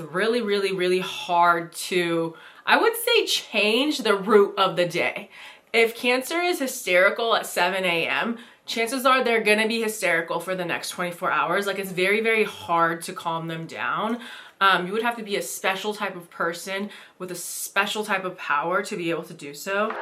Really, really, really hard to, I would say, change the route of the day. If Cancer is hysterical at 7 a.m., chances are they're gonna be hysterical for the next 24 hours. Like, it's very, very hard to calm them down. You would have to be a special type of person with a special type of power to be able to do so.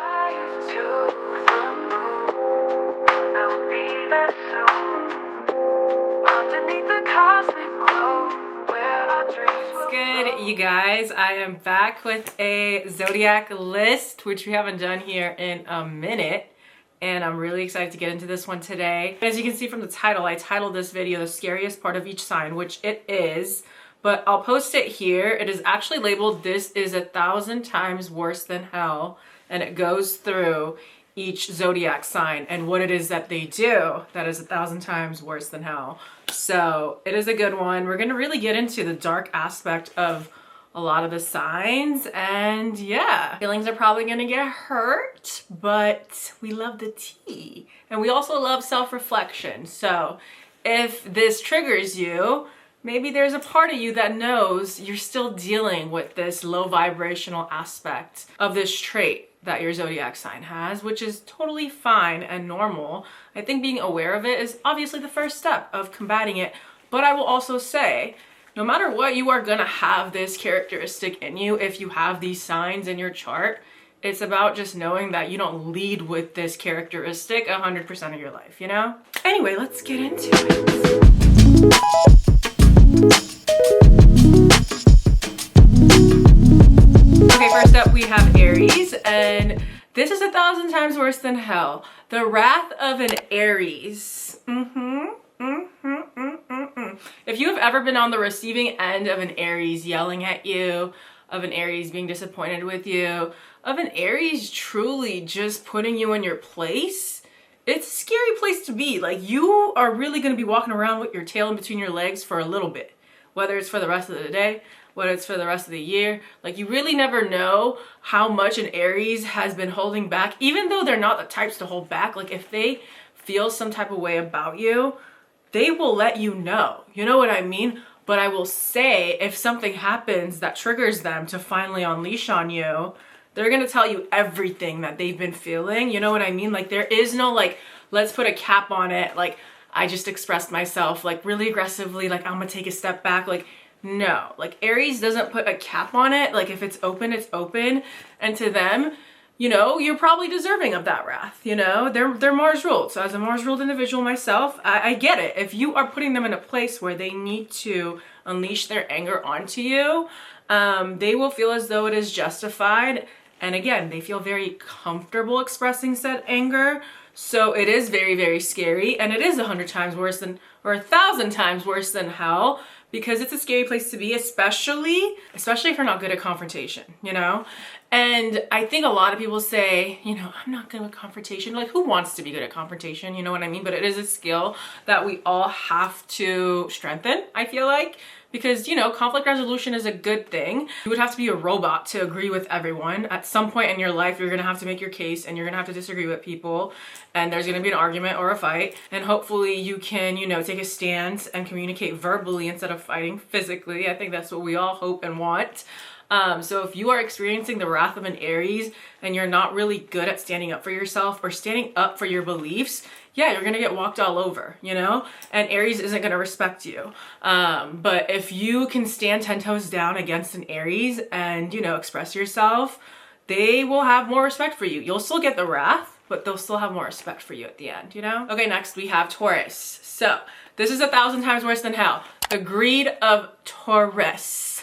Good, you guys, I am back with a Zodiac list, which we haven't done here in a minute, and I'm really excited to get into this one today. As you can see from the title, I titled this video the scariest part of each sign, which it is, but I'll post it here. It is actually labeled "This is 1,000 times worse than hell," and it goes through each Zodiac sign and what it is that they do that is 1,000 times worse than hell. So it is a good one. We're gonna really get into the dark aspect of a lot of the signs, and yeah, feelings are probably gonna get hurt, but we love the tea. And we also love self-reflection. So if this triggers you, maybe there's a part of you that knows you're still dealing with this low vibrational aspect of this trait that your Zodiac sign has, which is totally fine and normal. I think being aware of it is obviously the first step of combating it. But I will also say, no matter what, you are gonna have this characteristic in you if you have these signs in your chart. It's about just knowing that you don't lead with this characteristic 100% of your life, you know? Anyway, let's get into it. Okay, first up we have Aries, and this is 1,000 times worse than hell. The wrath of an Aries. If you have ever been on the receiving end of an Aries yelling at you, of an Aries being disappointed with you, of an Aries truly just putting you in your place, it's a scary place to be. Like, you are really going to be walking around with your tail in between your legs for a little bit, whether it's for the rest of the day, whether it's for the rest of the year. Like, you really never know how much an Aries has been holding back, even though they're not the types to hold back. Like, if they feel some type of way about you, they will let you know. You know what I mean? But I will say, if something happens that triggers them to finally unleash on you, they're gonna tell you everything that they've been feeling. You know what I mean? Like, there is no, like, let's put a cap on it. Like, I just expressed myself, like, really aggressively, like, I'm gonna take a step back. Like, no. Like, Aries doesn't put a cap on it. Like, if it's open, it's open. And to them, you know, you're probably deserving of that wrath, you know? They're Mars ruled. So as a Mars ruled individual myself, I get it. If you are putting them in a place where they need to unleash their anger onto you, they will feel as though it is justified. And again, they feel very comfortable expressing said anger. So it is very, very scary. And it is 100 times worse than, or 1,000 times worse than hell, because it's a scary place to be, especially if you're not good at confrontation, you know? And I think a lot of people say, you know, I'm not good at confrontation. Like, who wants to be good at confrontation? You know what I mean? But it is a skill that we all have to strengthen, I feel like. Because, you know, conflict resolution is a good thing. You would have to be a robot to agree with everyone. At some point in your life, you're gonna have to make your case and you're gonna have to disagree with people. And there's gonna be an argument or a fight. And hopefully you can, you know, take a stance and communicate verbally instead of fighting physically. I think that's what we all hope and want. So if you are experiencing the wrath of an Aries and you're not really good at standing up for yourself or standing up for your beliefs, yeah, you're gonna get walked all over, you know? And Aries isn't gonna respect you. But if you can stand 10 toes down against an Aries and, you know, express yourself, they will have more respect for you. You'll still get the wrath, but they'll still have more respect for you at the end, you know? Okay, next we have Taurus. So this is 1,000 times worse than hell. The greed of Taurus.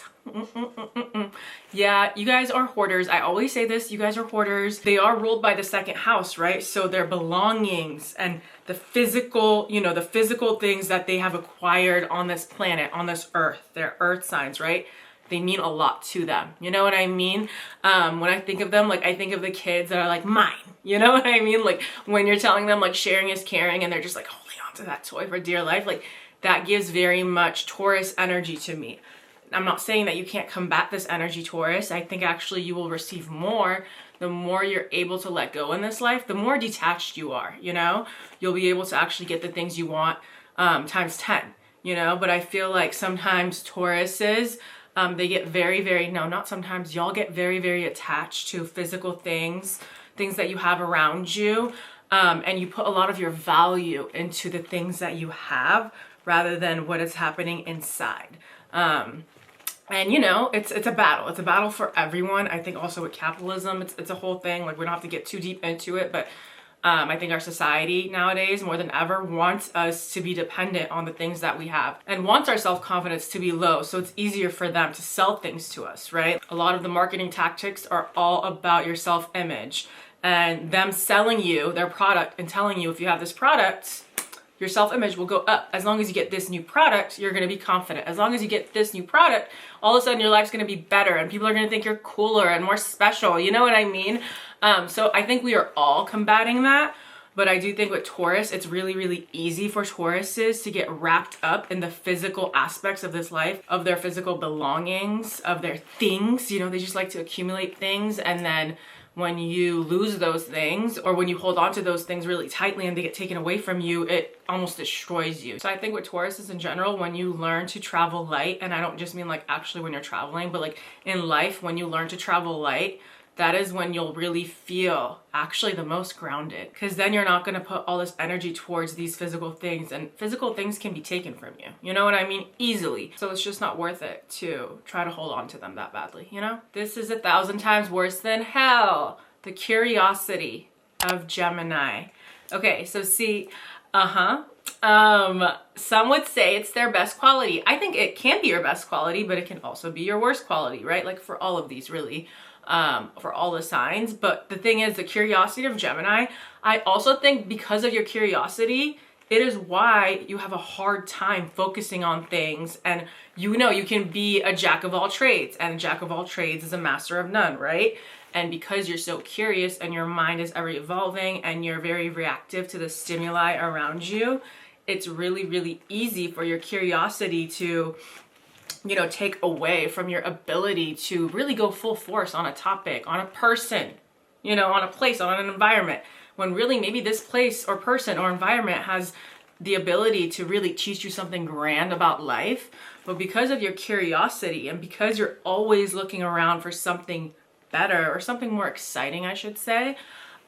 Yeah, you guys are hoarders. I always say this, you guys are hoarders. They are ruled by the second house, right? So their belongings and the physical, you know, the physical things that they have acquired on this planet, on this earth, their earth signs, right? They mean a lot to them. You know what I mean? When I think of them, like, I think of the kids that are like, mine. You know what I mean? Like, when you're telling them, like, sharing is caring and they're just like holding on to that toy for dear life, like, that gives very much Taurus energy to me. I'm not saying that you can't combat this energy, Taurus. I think actually you will receive more the more you're able to let go in this life, the more detached you are, you know? You'll be able to actually get the things you want times 10, you know? But I feel like sometimes Tauruses They get very, no, not sometimes, y'all get very attached to physical things that you have around you. And you put a lot of your value into the things that you have rather than what is happening inside. And you know, it's a battle. It's a battle for everyone. I think also with capitalism, it's a whole thing. Like, we don't have to get too deep into it, but I think our society nowadays more than ever wants us to be dependent on the things that we have and wants our self-confidence to be low. So it's easier for them to sell things to us, right? A lot of the marketing tactics are all about your self-image and them selling you their product and telling you if you have this product, your self-image will go up. As long as you get this new product, you're gonna be confident. As long as you get this new product, all of a sudden your life's gonna be better and people are gonna think you're cooler and more special. You know what I mean? So I think we are all combating that. But I do think with Taurus, it's really easy for Tauruses to get wrapped up in the physical aspects of this life, of their physical belongings, of their things. You know, they just like to accumulate things, and then when you lose those things or when you hold on to those things really tightly and they get taken away from you, it almost destroys you. So I think with Tauruses in general, when you learn to travel light, and I don't just mean like actually when you're traveling, but like in life, when you learn to travel light, that is when you'll really feel actually the most grounded, because then you're not going to put all this energy towards these physical things, and physical things can be taken from you. You know what I mean? Easily. So it's just not worth it to try to hold on to them that badly, you know? This is 1,000 times worse than hell. The curiosity of Gemini. Okay, so see, some would say it's their best quality. I think it can be your best quality, but it can also be your worst quality, right? Like for all of these, really. For all the signs. But the thing is, the curiosity of Gemini, I also think because of your curiosity, it is why you have a hard time focusing on things. And you know, you can be a jack of all trades, and a jack of all trades is a master of none, right? And because you're so curious and your mind is ever evolving and you're very reactive to the stimuli around you, it's really easy for your curiosity to, you know, take away from your ability to really go full force on a topic, on a person, you know, on a place, on an environment, when really maybe this place or person or environment has the ability to really teach you something grand about life. But because of your curiosity and because you're always looking around for something better or something more exciting, I should say,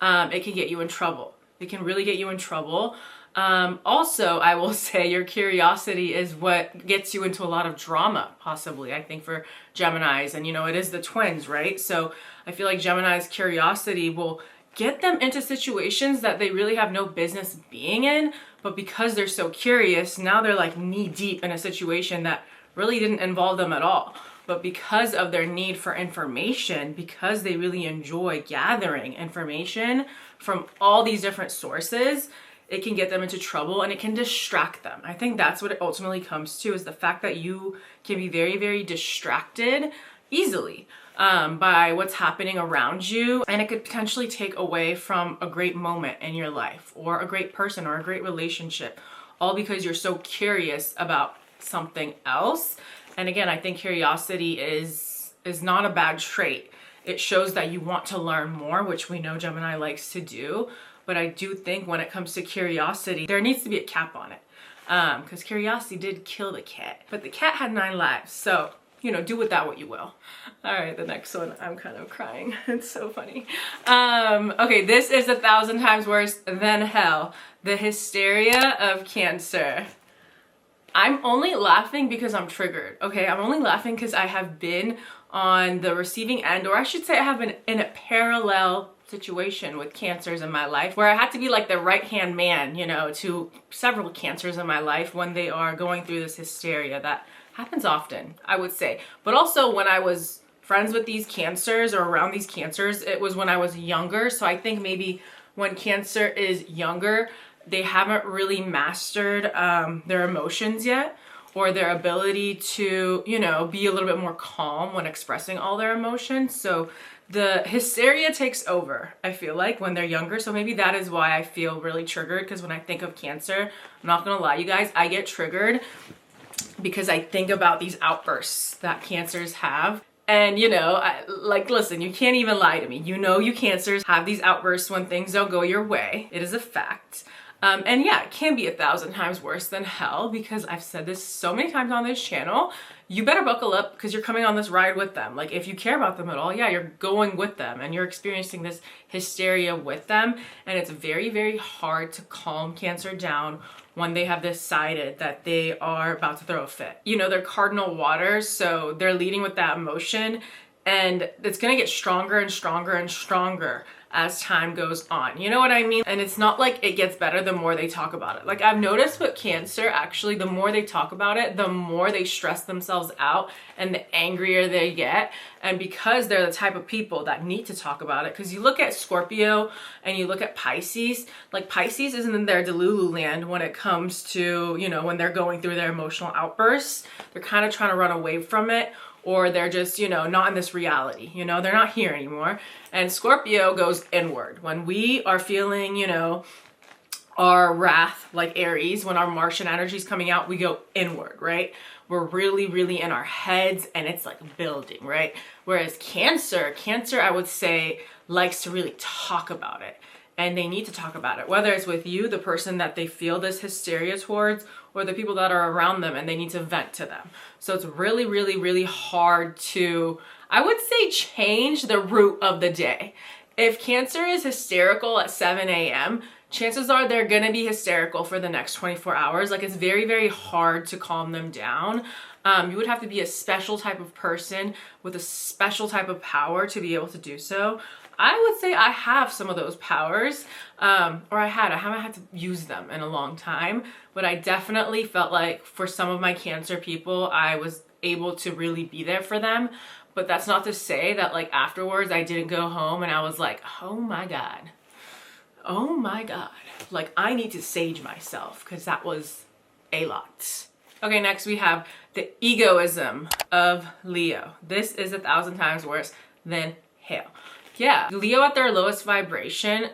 it can get you in trouble. It can really get you in trouble. Also, I will say your curiosity is what gets you into a lot of drama, possibly, I think, for Geminis. And, you know, it is the twins, right? So I feel like Gemini's curiosity will get them into situations that they really have no business being in. But because they're so curious, now they're like knee deep in a situation that really didn't involve them at all. But because of their need for information, because they really enjoy gathering information from all these different sources, it can get them into trouble and it can distract them. I think that's what it ultimately comes to, is the fact that you can be very distracted easily by what's happening around you, and it could potentially take away from a great moment in your life or a great person or a great relationship, all because you're so curious about something else. And again, I think curiosity is not a bad trait. It shows that you want to learn more, which we know Gemini likes to do. But I do think when it comes to curiosity, there needs to be a cap on it. Because curiosity did kill the cat. But the cat had 9 lives. So, you know, do with that what you will. All right, the next one, I'm kind of crying. It's so funny. Okay, this is 1,000 times worse than hell. The hysteria of Cancer. I'm only laughing because I'm triggered. Okay, I'm only laughing because I have been on the receiving end, or I should say I have been in a parallel situation with Cancers in my life where I had to be like the right-hand man, you know, to several Cancers in my life when they are going through this hysteria. That happens often, I would say. But also when I was friends with these Cancers or around these Cancers, it was when I was younger. So I think maybe when Cancer is younger, they haven't really mastered their emotions yet, or their ability to, you know, be a little bit more calm when expressing all their emotions. So the hysteria takes over, I feel like, when they're younger. So maybe that is why I feel really triggered, because when I think of Cancer, I'm not gonna lie, you guys, I get triggered because I think about these outbursts that Cancers have. And, you know, listen, you can't even lie to me. You know, you Cancers have these outbursts when things don't go your way. It is a fact. And yeah, it can be 1,000 times worse than hell, because I've said this so many times on this channel. You better buckle up, because you're coming on this ride with them. Like, if you care about them at all, yeah, you're going with them and you're experiencing this hysteria with them. And it's very, very hard to calm Cancer down when they have decided that they are about to throw a fit. You know, they're cardinal waters, so they're leading with that emotion, and it's gonna get stronger and stronger and stronger as time goes on. You know what I mean? And it's not like it gets better the more they talk about it. Like, I've noticed with Cancer, actually, the more they talk about it, the more they stress themselves out and the angrier they get. And because they're the type of people that need to talk about it, because you look at Scorpio and you look at Pisces, like Pisces isn't in their Delulu land when it comes to, you know, when they're going through their emotional outbursts. They're kind of trying to run away from it, or they're just, you know, not in this reality, you know, they're not here anymore. And Scorpio goes inward. When we are feeling, you know, our wrath, like Aries, when our Martian energy is coming out, we go inward, right? We're really, really in our heads, and it's like building, right? Whereas Cancer, I would say, likes to really talk about it. And they need to talk about it, whether it's with you, the person that they feel this hysteria towards, or the people that are around them, and they need to vent to them. So it's really, really, really hard to, I would say, change the route of the day. If Cancer is hysterical at 7 a.m., chances are they're gonna be hysterical for the next 24 hours. Like, it's very, very hard to calm them down. You would have to be a special type of person with a special type of power to be able to do so. I would say I have some of those powers, or I haven't had to use them in a long time, but I definitely felt like for some of my Cancer people, I was able to really be there for them. But that's not to say that, like, afterwards I didn't go home and I was like, oh my God, like, I need to sage myself, because that was a lot. Okay, next we have the egoism of Leo. This is 1,000 times worse than hell. Yeah, Leo at their lowest vibration,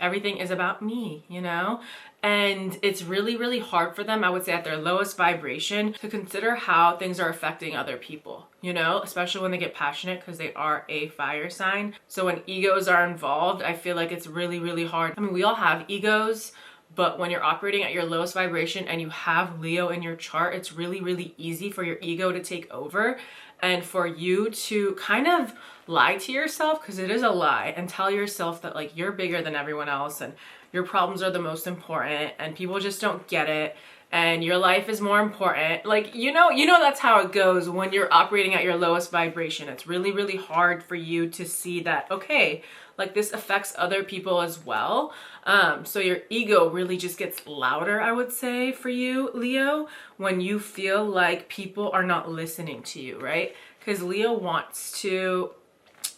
everything is about me, you know? And it's really, really hard for them, I would say, at their lowest vibration to consider how things are affecting other people, you know? Especially when they get passionate, because they are a fire sign. So when egos are involved, I feel like it's really, really hard. I mean, we all have egos, but when you're operating at your lowest vibration and you have Leo in your chart, it's really, really easy for your ego to take over and for you to kind of lie to yourself, because it is a lie, and tell yourself that, like, you're bigger than everyone else and your problems are the most important and people just don't get it and your life is more important. Like, you know that's how it goes when you're operating at your lowest vibration. It's really, really hard for you to see that, okay, like, this affects other people as well. So your ego really just gets louder, I would say, for you, Leo, when you feel like people are not listening to you, right? Because Leo wants to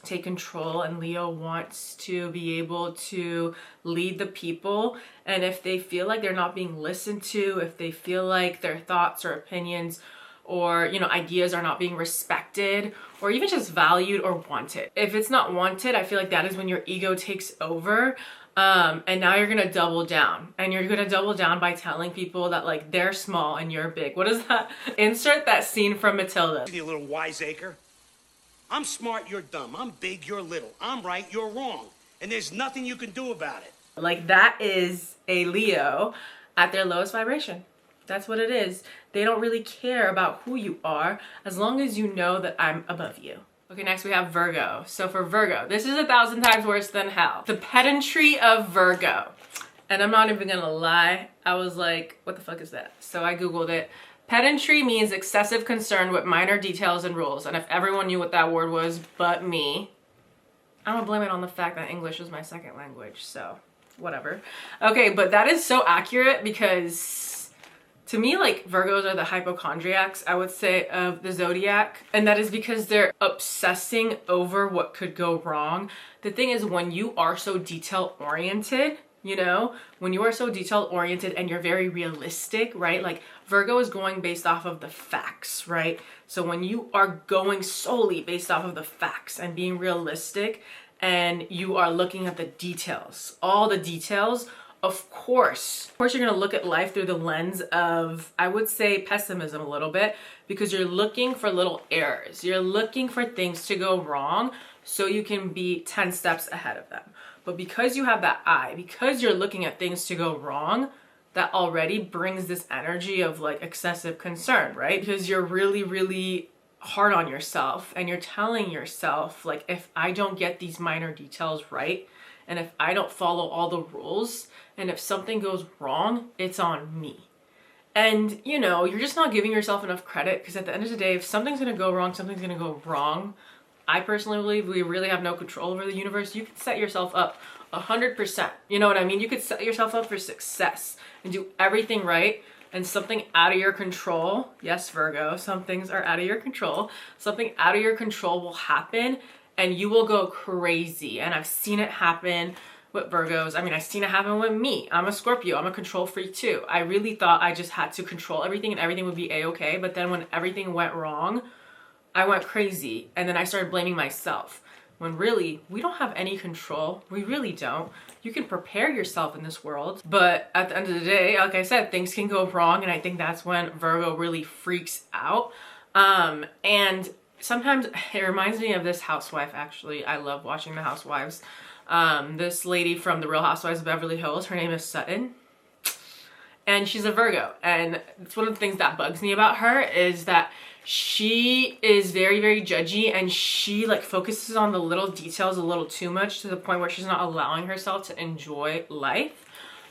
take control and Leo wants to be able to lead the people. And if they feel like they're not being listened to, if they feel like their thoughts or opinions or, you know, ideas are not being respected or even just valued or wanted. If it's not wanted, I feel like that is when your ego takes over. And now you're gonna double down, and you're gonna double down by telling people that, like, they're small and you're big. What is that? Insert that scene from Matilda. You little wiseacre. I'm smart, you're dumb. I'm big, you're little. I'm right, you're wrong. And there's nothing you can do about it. Like, that is a Leo at their lowest vibration. That's what it is. They don't really care about who you are as long as you know that I'm above you. Okay, next we have Virgo. So for Virgo, this is 1,000 times worse than hell. The pedantry of Virgo. And I'm not even gonna lie, I was like, what the fuck is that? So I Googled it. Pedantry means excessive concern with minor details and rules. And if everyone knew what that word was but me, I'm gonna blame it on the fact that English was my second language, so whatever. Okay, but that is so accurate because to me, like, Virgos are the hypochondriacs, I would say, of the Zodiac. And that is because they're obsessing over what could go wrong. The thing is, when you are so detail-oriented, you know, when you are so detail-oriented and you're very realistic, right? Like, Virgo is going based off of the facts, right? So when you are going solely based off of the facts and being realistic and you are looking at the details, all the details, of course you're gonna look at life through the lens of, I would say, pessimism a little bit, because you're looking for little errors. You're looking for things to go wrong so you can be 10 steps ahead of them. But because you have that eye, because you're looking at things to go wrong, that already brings this energy of like excessive concern, right? Because you're really, really hard on yourself and you're telling yourself, like, if I don't get these minor details right, and if I don't follow all the rules, and if something goes wrong, it's on me. And, you know, you're just not giving yourself enough credit, because at the end of the day, if something's going to go wrong, something's going to go wrong. I personally believe we really have no control over the universe. You can set yourself up 100%. You know what I mean? You could set yourself up for success and do everything right, and something out of your control, yes, Virgo, some things are out of your control, something out of your control will happen and you will go crazy. And I've seen it happen with Virgos. I mean, I've seen it happen with me. I'm a Scorpio. I'm a control freak too. I really thought I just had to control everything and everything would be a-okay. But then when everything went wrong, I went crazy. And then I started blaming myself. When really, we don't have any control. We really don't. You can prepare yourself in this world. But at the end of the day, like I said, things can go wrong. And I think that's when Virgo really freaks out. And sometimes it reminds me of this housewife, actually. I love watching the housewives. This lady from the Real Housewives of Beverly Hills, her name is Sutton. And she's a Virgo. And it's one of the things that bugs me about her is that she is very, very judgy, and she like focuses on the little details a little too much, to the point where she's not allowing herself to enjoy life.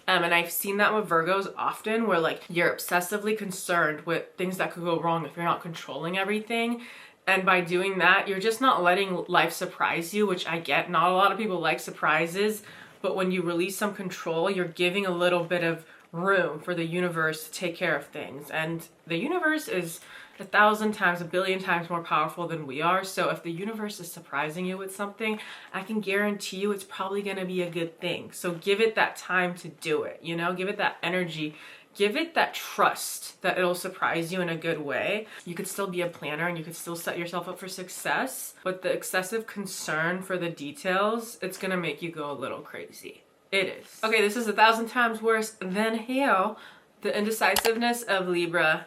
And I've seen that with Virgos often, where like you're obsessively concerned with things that could go wrong if you're not controlling everything. And by doing that, you're just not letting life surprise you, which I get. Not a lot of people like surprises, but when you release some control, you're giving a little bit of room for the universe to take care of things. And the universe is 1,000 times, 1,000,000,000 times more powerful than we are. So if the universe is surprising you with something, I can guarantee you it's probably going to be a good thing. So give it that time to do it, you know, give it that energy, give it that trust that it'll surprise you in a good way. You could still be a planner and you could still set yourself up for success, but the excessive concern for the details, it's going to make you go a little crazy. It is. Okay, this is 1,000 times worse than hell. The indecisiveness of Libra.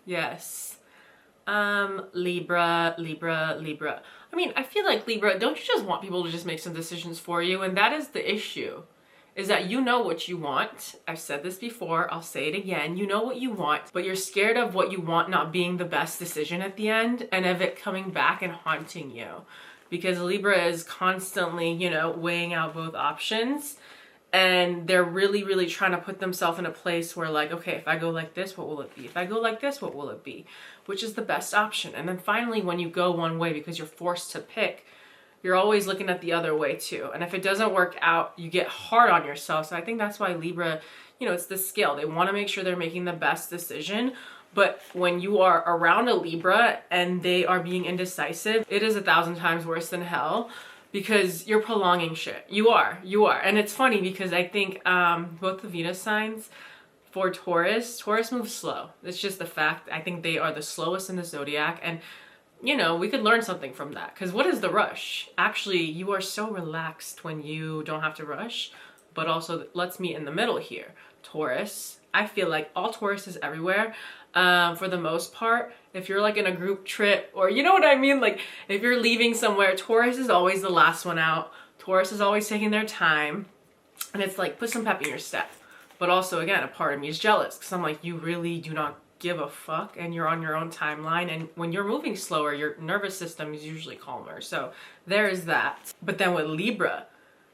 Yes. Libra. I mean, I feel like Libra, don't you just want people to just make some decisions for you? And that is the issue, is that you know what you want. I've said this before, I'll say it again. You know what you want, but you're scared of what you want not being the best decision at the end, and of it coming back and haunting you. Because Libra is constantly, you know, weighing out both options. And they're really, really trying to put themselves in a place where like, okay, if I go like this, what will it be? If I go like this, what will it be? Which is the best option. And then finally, when you go one way because you're forced to pick, you're always looking at the other way too. And if it doesn't work out, you get hard on yourself. So I think that's why Libra, you know, it's the scale. They want to make sure they're making the best decision. But when you are around a Libra and they are being indecisive, it is 1,000 times worse than hell. Because you're prolonging shit. You are. And it's funny because I think both the Venus signs for Taurus moves slow. It's just the fact. I think they are the slowest in the Zodiac. And, you know, we could learn something from that. Because what is the rush? Actually, you are so relaxed when you don't have to rush. But also, let's meet in the middle here. Taurus. I feel like all Taurus is everywhere. For the most part, if you're like in a group trip, or you know what I mean? Like if you're leaving somewhere, Taurus is always the last one out. Taurus is always taking their time. And it's like, put some pep in your step. But also, again, a part of me is jealous because I'm like, you really do not give a fuck and you're on your own timeline. And when you're moving slower, your nervous system is usually calmer. So there is that. But then with Libra,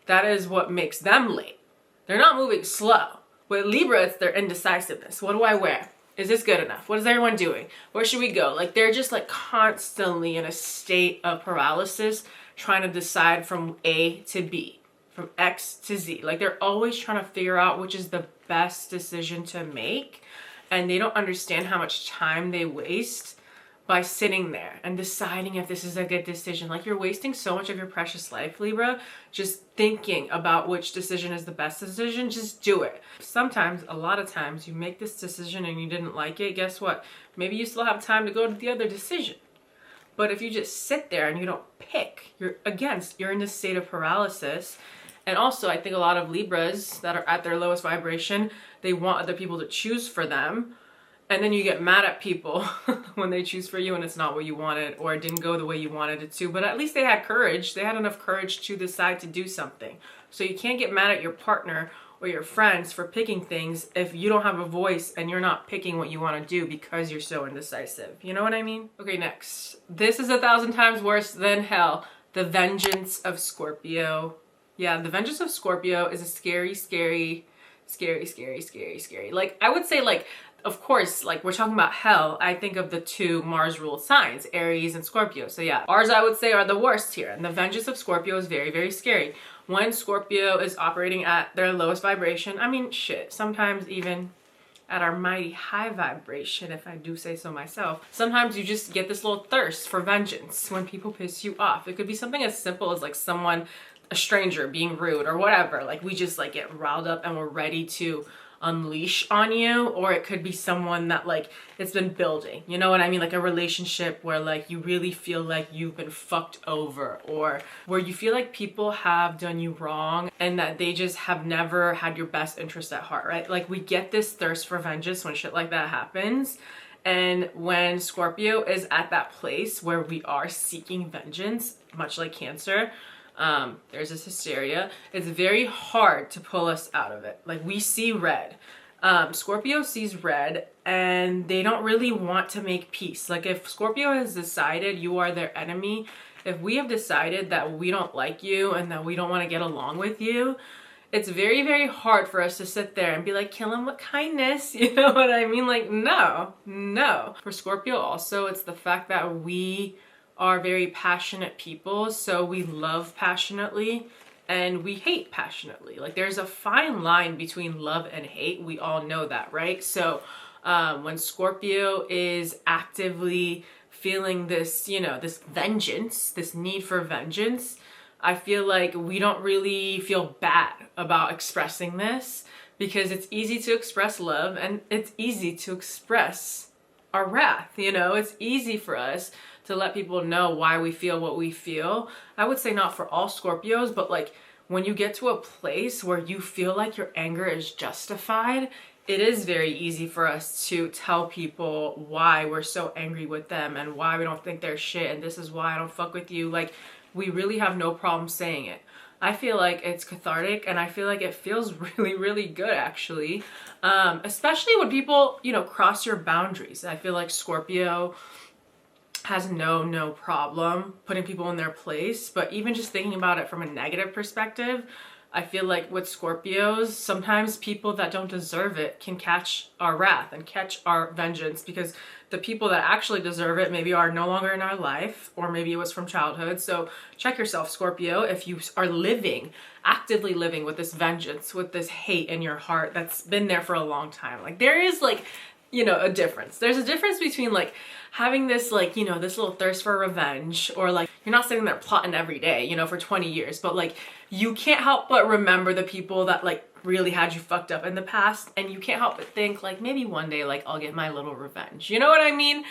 that is what makes them late. They're not moving slow. With Libra, it's their indecisiveness. What do I wear? Is this good enough? What is everyone doing? Where should we go? Like they're just like constantly in a state of paralysis, trying to decide from A to B, from X to Z. Like they're always trying to figure out which is the best decision to make. And they don't understand how much time they waste by sitting there and deciding if this is a good decision. Like you're wasting so much of your precious life, Libra, just thinking about which decision is the best decision. Just do it. Sometimes, a lot of times, you make this decision and you didn't like it. Guess what? Maybe you still have time to go to the other decision. But if you just sit there and you don't pick, you're in this state of paralysis. And also, I think a lot of Libras that are at their lowest vibration, they want other people to choose for them. And then you get mad at people when they choose for you and it's not what you wanted, or it didn't go the way you wanted it to, but at least they had courage. They had enough courage to decide to do something. So you can't get mad at your partner or your friends for picking things if you don't have a voice and you're not picking what you want to do because you're so indecisive. You know what I mean? Okay, next. This is 1,000 times worse than hell. The vengeance of Scorpio. Yeah, the vengeance of Scorpio is a scary. Like, I would say, like, of course, like, we're talking about hell. I think of the two Mars ruled signs, Aries and Scorpio. So yeah, ours, I would say, are the worst here. And the vengeance of Scorpio is very, very scary. When Scorpio is operating at their lowest vibration, I mean, shit, sometimes even at our mighty high vibration, if I do say so myself, sometimes you just get this little thirst for vengeance when people piss you off. It could be something as simple as like someone, a stranger, being rude or whatever. Like, we just like get riled up and we're ready to unleash on you. Or it could be someone that like it's been building, you know what I mean, like a relationship where like you really feel like you've been fucked over, or where you feel like people have done you wrong and that they just have never had your best interest at heart, right? Like, we get this thirst for vengeance when shit like that happens. And when Scorpio is at that place where we are seeking vengeance, much like Cancer, there's this hysteria. It's very hard to pull us out of it. Like, we see red. Scorpio sees red and they don't really want to make peace. Like, if Scorpio has decided you are their enemy, if we have decided that we don't like you and that we don't want to get along with you, it's very, very hard for us to sit there and be like, kill him with kindness. You know what I mean? Like, no. For Scorpio also, it's the fact that we are very passionate people. So we love passionately and we hate passionately. Like, there's a fine line between love and hate. We all know that, right? So when Scorpio is actively feeling this, you know, this vengeance, this need for vengeance, I feel like we don't really feel bad about expressing this, because it's easy to express love and it's easy to express our wrath. You know, it's easy for us to let people know why we feel what we feel. I would say not for all Scorpios, but like when you get to a place where you feel like your anger is justified, it is very easy for us to tell people why we're so angry with them and why we don't think they're shit and this is why I don't fuck with you. Like, we really have no problem saying it. I feel like it's cathartic and I feel like it feels really, really good, actually. Especially when people, you know, cross your boundaries. I feel like Scorpio has no problem putting people in their place, but even just thinking about it from a negative perspective, I feel like with Scorpios, sometimes people that don't deserve it can catch our wrath and catch our vengeance, because the people that actually deserve it maybe are no longer in our life, or maybe it was from childhood. So check yourself, Scorpio, if you are actively living with this vengeance, with this hate in your heart that's been there for a long time. Like, there is like, you know, a difference. There's a difference between like having this, like, you know, this little thirst for revenge, or like you're not sitting there plotting every day, you know, for 20 years, but like you can't help but remember the people that like really had you fucked up in the past, and you can't help but think like, maybe one day like I'll get my little revenge. You know what I mean?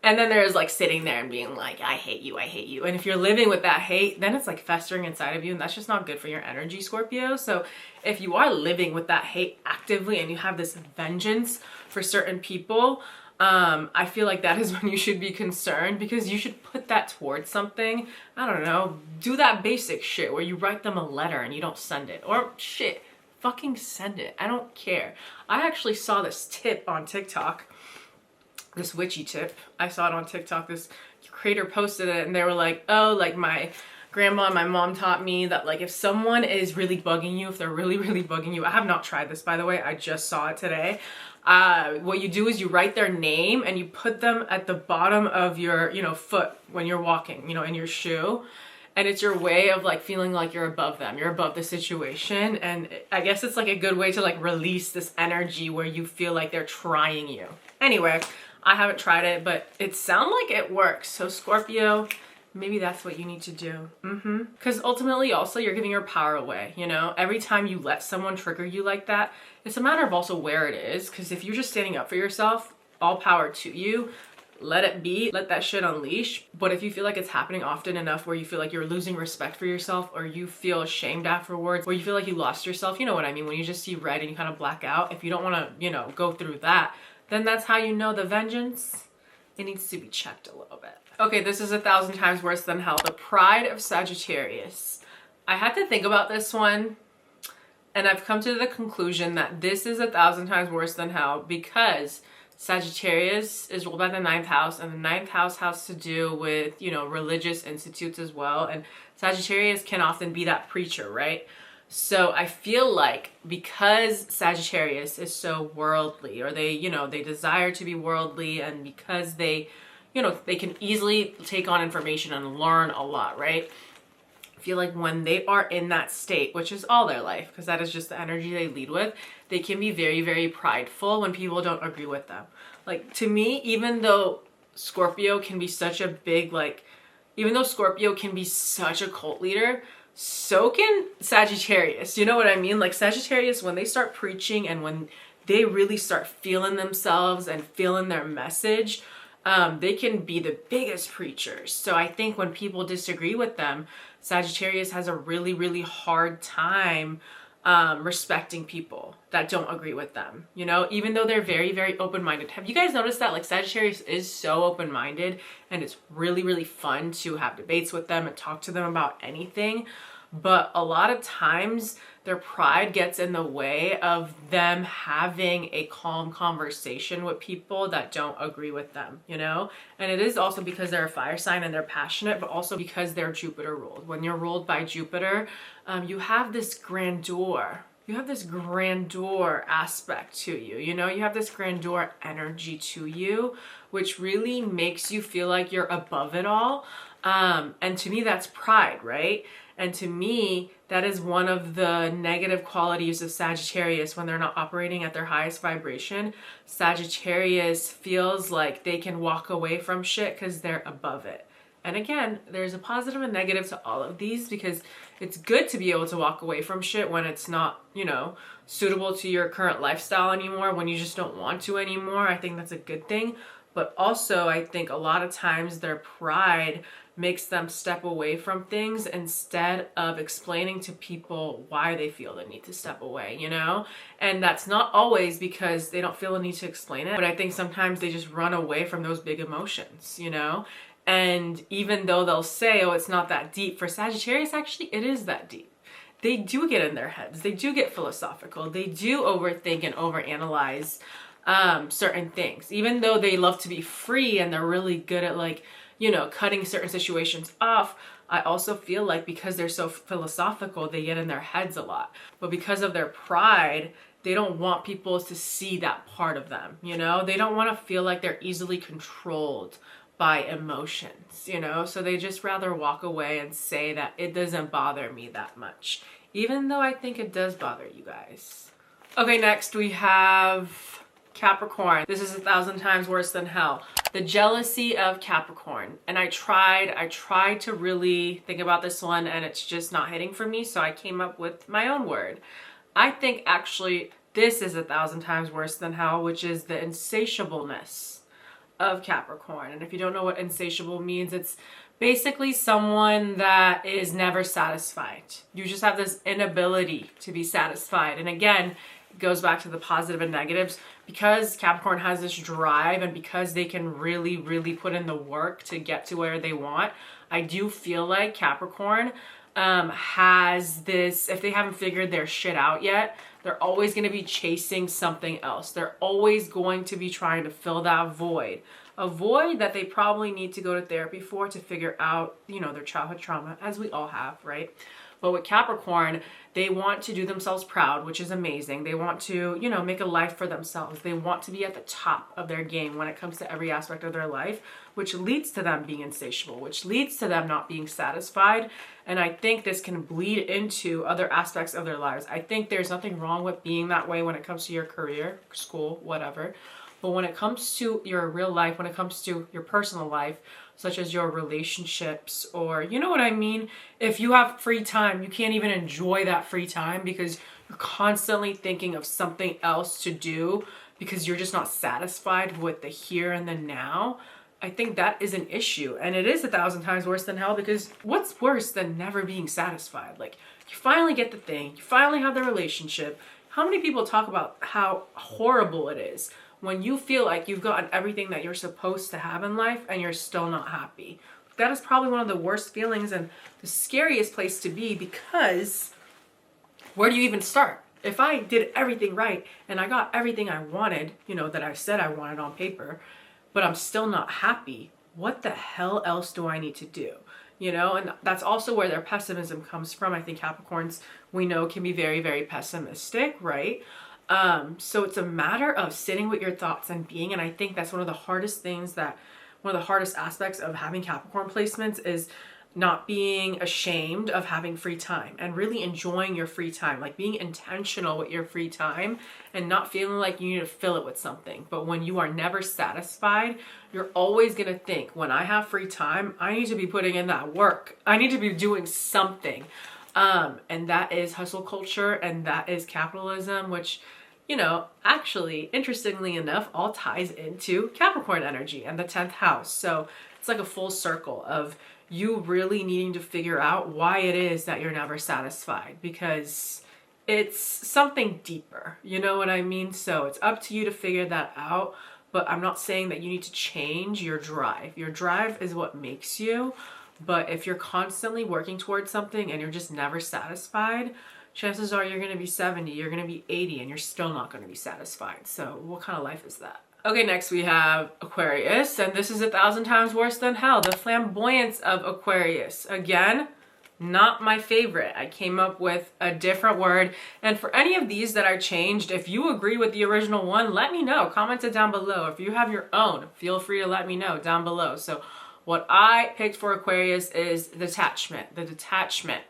And then there's like sitting there and being like, I hate you. And if you're living with that hate, then it's like festering inside of you, and that's just not good for your energy, Scorpio. So if you are living with that hate actively and you have this vengeance for certain people, I feel like that is when you should be concerned, because you should put that towards something. I don't know, do that basic shit where you write them a letter and you don't send it, or shit, fucking send it. I don't care. I actually saw this tip on TikTok, this witchy tip. I saw it on TikTok. This creator posted it and they were like, oh, like my grandma and my mom taught me that like if someone is really bugging you, if they're really bugging you, I have not tried this, by the way, I just saw it today. What you do is you write their name and you put them at the bottom of your, you know, foot when you're walking, you know, in your shoe. And it's your way of like feeling like you're above them, you're above the situation. And I guess it's like a good way to like release this energy where you feel like they're trying you. Anyway, I haven't tried it, but it sounds like it works. So Scorpio, maybe that's what you need to do. Because ultimately also you're giving your power away, you know? Every time you let someone trigger you like that, it's a matter of also where it is. Because if you're just standing up for yourself, all power to you. Let it be, let that shit unleash. But if you feel like it's happening often enough where you feel like you're losing respect for yourself, or you feel ashamed afterwards, or you feel like you lost yourself, you know what I mean? When you just see red and you kind of black out, if you don't want to, you know, go through that, then that's how you know the vengeance, it needs to be checked a little bit. Okay, this is 1,000 times worse than hell. The pride of Sagittarius. I had to think about this one, and I've come to the conclusion that this is 1,000 times worse than hell because Sagittarius is ruled by the 9th house, and the 9th house has to do with, you know, religious institutes as well. And Sagittarius can often be that preacher, right? So I feel like because Sagittarius is so worldly, or they, you know, they desire to be worldly, and because they, you know, they can easily take on information and learn a lot, right? I feel like when they are in that state, which is all their life, because that is just the energy they lead with, they can be very, very prideful when people don't agree with them. Like, to me, even though Scorpio can be such a big, like, even though Scorpio can be such a cult leader, so can Sagittarius. You know what I mean? Like, Sagittarius, when they start preaching and when they really start feeling themselves and feeling their message, they can be the biggest preachers. So I think when people disagree with them, Sagittarius has a really, really hard time respecting people that don't agree with them, you know, even though they're very, very open-minded. Have you guys noticed that? Like, Sagittarius is so open-minded, and it's really, really fun to have debates with them and talk to them about anything. But a lot of times their pride gets in the way of them having a calm conversation with people that don't agree with them, you know? And it is also because they're a fire sign and they're passionate, but also because they're Jupiter ruled. When you're ruled by Jupiter, you have this grandeur. You have this grandeur aspect to you, you know? You have this grandeur energy to you, which really makes you feel like you're above it all. And to me, that's pride, right? And to me, that is one of the negative qualities of Sagittarius when they're not operating at their highest vibration. Sagittarius feels like they can walk away from shit because they're above it. And again, there's a positive and negative to all of these, because it's good to be able to walk away from shit when it's not, you know, suitable to your current lifestyle anymore, when you just don't want to anymore. I think that's a good thing. But also, I think a lot of times their pride makes them step away from things instead of explaining to people why they feel the need to step away, you know? And that's not always because they don't feel the need to explain it, but I think sometimes they just run away from those big emotions, you know? And even though they'll say, oh, it's not that deep, for Sagittarius, actually, it is that deep. They do get in their heads. They do get philosophical. They do overthink and overanalyze certain things. Even though they love to be free and they're really good at, like, you know, cutting certain situations off, I also feel like because they're so philosophical, they get in their heads a lot. But because of their pride, they don't want people to see that part of them, you know? They don't want to feel like they're easily controlled by emotions, you know? So they just rather walk away and say that it doesn't bother me that much, even though I think it does bother you guys. Okay, next we have Capricorn. This is 1,000 times worse than hell. The jealousy of Capricorn. And I tried to really think about this one, and it's just not hitting for me. So I came up with my own word. I think actually this is 1,000 times worse than hell, which is the insatiableness of Capricorn. And if you don't know what insatiable means, it's basically someone that is never satisfied. You just have this inability to be satisfied. And again, it goes back to the positive and negatives. Because Capricorn has this drive, and because they can really, really put in the work to get to where they want, I do feel like Capricorn has this, if they haven't figured their shit out yet, they're always going to be chasing something else. They're always going to be trying to fill that void. A void that they probably need to go to therapy for to figure out, you know, their childhood trauma, as we all have, right? But with Capricorn, they want to do themselves proud, which is amazing. They want to, you know, make a life for themselves. They want to be at the top of their game when it comes to every aspect of their life, which leads to them being insatiable, which leads to them not being satisfied. And I think this can bleed into other aspects of their lives. I think there's nothing wrong with being that way when it comes to your career, school, whatever. But when it comes to your real life, when it comes to your personal life, such as your relationships, or, you know what I mean? If you have free time, you can't even enjoy that free time because you're constantly thinking of something else to do because you're just not satisfied with the here and the now. I think that is an issue, and it is 1,000 times worse than hell, because what's worse than never being satisfied? Like, you finally get the thing, you finally have the relationship. How many people talk about how horrible it is when you feel like you've gotten everything that you're supposed to have in life and you're still not happy. That is probably one of the worst feelings and the scariest place to be, because where do you even start? If I did everything right and I got everything I wanted, you know, that I said I wanted on paper, but I'm still not happy, what the hell else do I need to do? You know, and that's also where their pessimism comes from. I think Capricorns, we know, can be very, very pessimistic, right? So it's a matter of sitting with your thoughts and being, and I think that's one of the hardest aspects of having Capricorn placements is not being ashamed of having free time and really enjoying your free time, like being intentional with your free time and not feeling like you need to fill it with something. But when you are never satisfied, you're always going to think, when I have free time, I need to be putting in that work. I need to be doing something. And that is hustle culture, and that is capitalism, which, you know, actually, interestingly enough, all ties into Capricorn energy and the 10th house. So it's like a full circle of you really needing to figure out why it is that you're never satisfied, because it's something deeper, you know what I mean? So it's up to you to figure that out, but I'm not saying that you need to change your drive. Your drive is what makes you, but if you're constantly working towards something and you're just never satisfied, chances are you're going to be 70, you're going to be 80, and you're still not going to be satisfied. So what kind of life is that? Okay, next we have Aquarius, and this is 1,000 times worse than hell. The flamboyance of Aquarius. Again, not my favorite. I came up with a different word. And for any of these that I changed, if you agree with the original one, let me know. Comment it down below. If you have your own, feel free to let me know down below. So what I picked for Aquarius is detachment. The detachment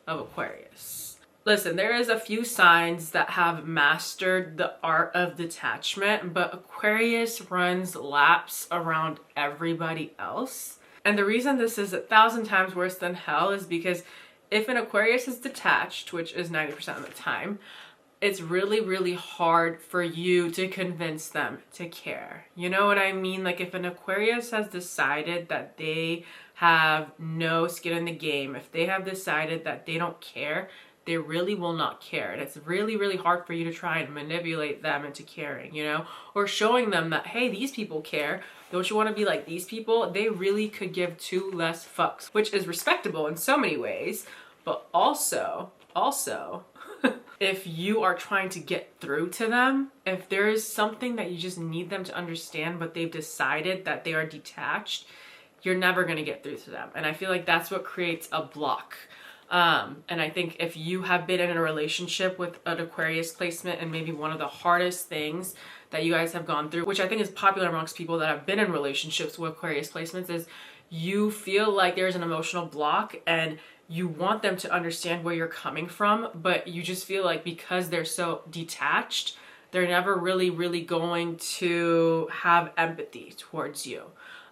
of Aquarius. Listen, there is a few signs that have mastered the art of detachment, but Aquarius runs laps around everybody else. And the reason this is 1,000 times worse than hell is because if an Aquarius is detached, which is 90% of the time, it's really, really hard for you to convince them to care. You know what I mean? Like if an Aquarius has decided that they have no skin in the game, if they have decided that they don't care, they really will not care. And it's really, really hard for you to try and manipulate them into caring, you know, or showing them that, hey, these people care. Don't you want to be like these people? They really could give two less fucks, which is respectable in so many ways. But also, if you are trying to get through to them, if there is something that you just need them to understand, but they've decided that they are detached, you're never going to get through to them. And I feel like that's what creates a block. And I think if you have been in a relationship with an Aquarius placement, and maybe one of the hardest things that you guys have gone through, which I think is popular amongst people that have been in relationships with Aquarius placements, is you feel like there's an emotional block and you want them to understand where you're coming from, but you just feel like because they're so detached, they're never really, really going to have empathy towards you.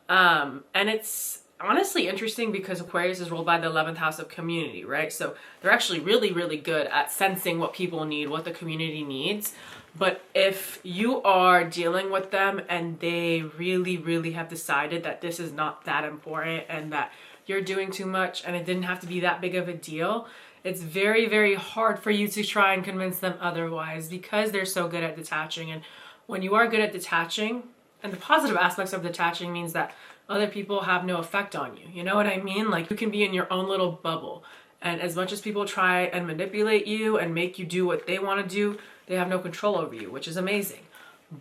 And it's honestly interesting because Aquarius is ruled by the 11th house of community, right? So they're actually really, really good at sensing what people need, what the community needs. But if you are dealing with them and they really, really have decided that this is not that important and that you're doing too much and it didn't have to be that big of a deal, it's very, very hard for you to try and convince them otherwise because they're so good at detaching. And when you are good at detaching, and the positive aspects of detaching means that other people have no effect on you. You know what I mean? Like you can be in your own little bubble. And as much as people try and manipulate you and make you do what they want to do, they have no control over you, which is amazing.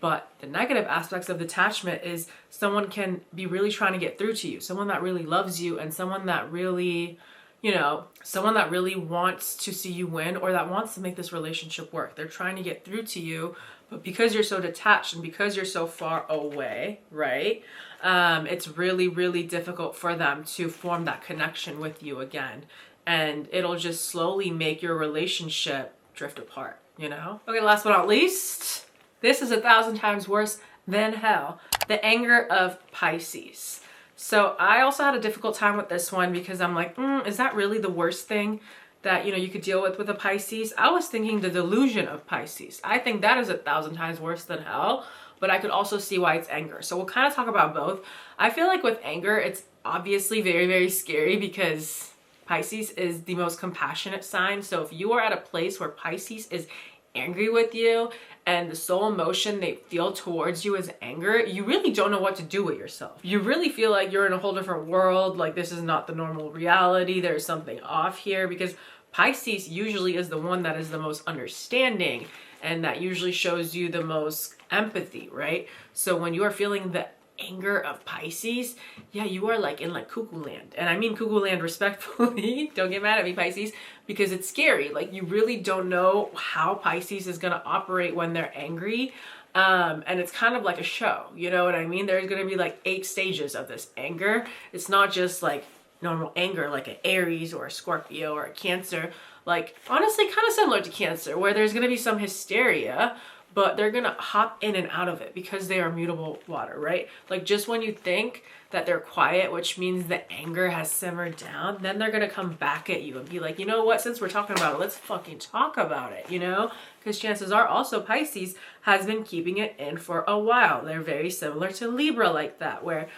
But the negative aspects of detachment is someone can be really trying to get through to you. Someone that really loves you and someone that really, you know, someone that really wants to see you win or that wants to make this relationship work. They're trying to get through to you, but because you're so detached and because you're so far away, right? It's really, really difficult for them to form that connection with you again. And it'll just slowly make your relationship drift apart, you know? Okay, last but not least, this is 1,000 times worse than hell. The anger of Pisces. So I also had a difficult time with this one because I'm like, is that really the worst thing that, you know, you could deal with a Pisces? I was thinking the delusion of Pisces. I think that is 1,000 times worse than hell, but I could also see why it's anger. So we'll kind of talk about both. I feel like with anger, it's obviously very, very scary because Pisces is the most compassionate sign. So if you are at a place where Pisces is angry with you and the sole emotion they feel towards you is anger, you really don't know what to do with yourself. You really feel like you're in a whole different world, like this is not the normal reality, there's something off here, because Pisces usually is the one that is the most understanding and that usually shows you the most empathy, right? So when you are feeling the anger of Pisces, yeah, you are like in like cuckoo land. And I mean cuckoo land respectfully. Don't get mad at me, Pisces, because it's scary. Like you really don't know how Pisces is going to operate when they're angry. And it's kind of like a show, you know what I mean? There's going to be like 8 stages of this anger. It's not just like normal anger like an Aries or a Scorpio or a Cancer. Like honestly kind of similar to Cancer, where there's going to be some hysteria, but they're gonna hop in and out of it because they are mutable water, right? Like just when you think that they're quiet, which means the anger has simmered down, then they're gonna come back at you and be like, you know what, since we're talking about it, let's fucking talk about it, you know? Because chances are also Pisces has been keeping it in for a while. They're very similar to Libra like that, where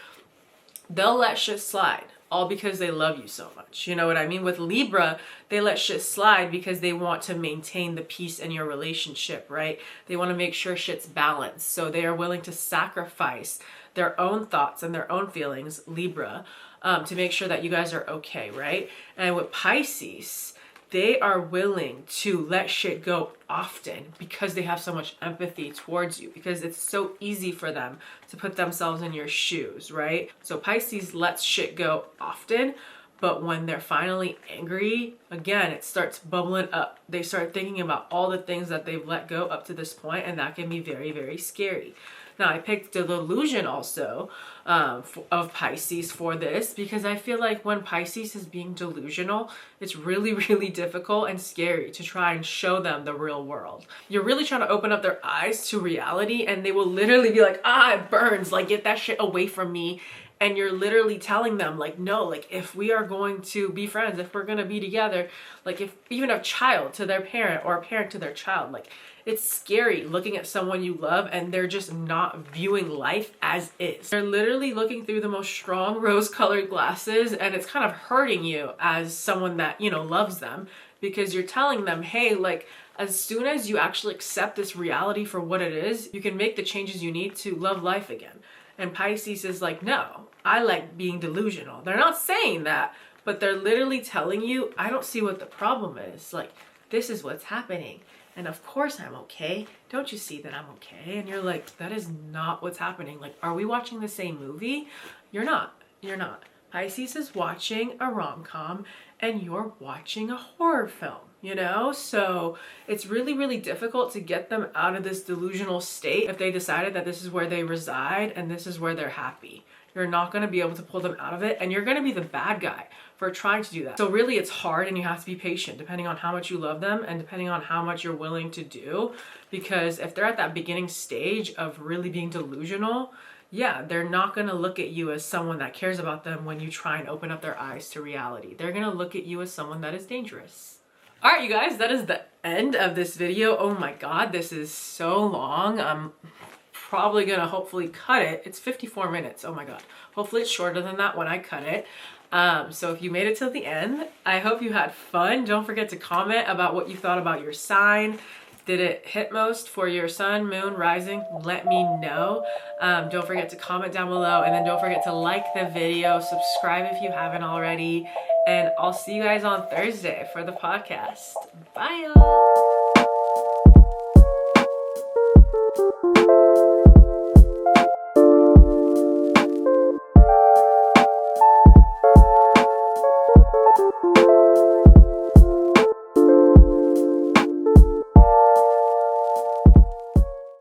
they'll let shit slide, all because they love you so much. You know what I mean? With Libra, they let shit slide because they want to maintain the peace in your relationship, right? They want to make sure shit's balanced. So they are willing to sacrifice their own thoughts and their own feelings, Libra, to make sure that you guys are okay, right? And with Pisces, they are willing to let shit go often because they have so much empathy towards you, because it's so easy for them to put themselves in your shoes, right? So Pisces lets shit go often, but when they're finally angry, again, it starts bubbling up. They start thinking about all the things that they've let go up to this point, and that can be very, very scary. Now, I picked the delusion also of Pisces for this because I feel like when Pisces is being delusional, it's really, really difficult and scary to try and show them the real world. You're really trying to open up their eyes to reality, and they will literally be like, ah, it burns, like get that shit away from me. And you're literally telling them like, no, like if we are going to be friends, if we're going to be together, like if even a child to their parent or a parent to their child, like it's scary looking at someone you love and they're just not viewing life as is. They're literally looking through the most strong rose-colored glasses, and it's kind of hurting you as someone that, you know, loves them, because you're telling them, hey, like as soon as you actually accept this reality for what it is, you can make the changes you need to love life again. And Pisces is like, no, I like being delusional. They're not saying that, but they're literally telling you, I don't see what the problem is. Like, this is what's happening. And of course I'm okay. Don't you see that I'm okay? And you're like, that is not what's happening. Like, are we watching the same movie? You're not. You're not. Pisces is watching a rom-com and you're watching a horror film, you know? So it's really, really difficult to get them out of this delusional state if they decided that this is where they reside and this is where they're happy. You're not going to be able to pull them out of it, and you're going to be the bad guy for trying to do that. So really it's hard, and you have to be patient depending on how much you love them and depending on how much you're willing to do, because if they're at that beginning stage of really being delusional, yeah, they're not going to look at you as someone that cares about them when you try and open up their eyes to reality. They're going to look at you as someone that is dangerous. All right, you guys, that is the end of this video. Oh my God, this is so long. I'm probably gonna hopefully cut it. It's 54 minutes. Oh my God. Hopefully it's shorter than that when I cut it. So if you made it till the end, I hope you had fun. Don't forget to comment about what you thought about your sign. Did it hit most for your sun, moon, rising? Let me know. Don't forget to comment down below, and then don't forget to like the video, subscribe if you haven't already, and I'll see you guys on Thursday for the podcast. Bye, y'all.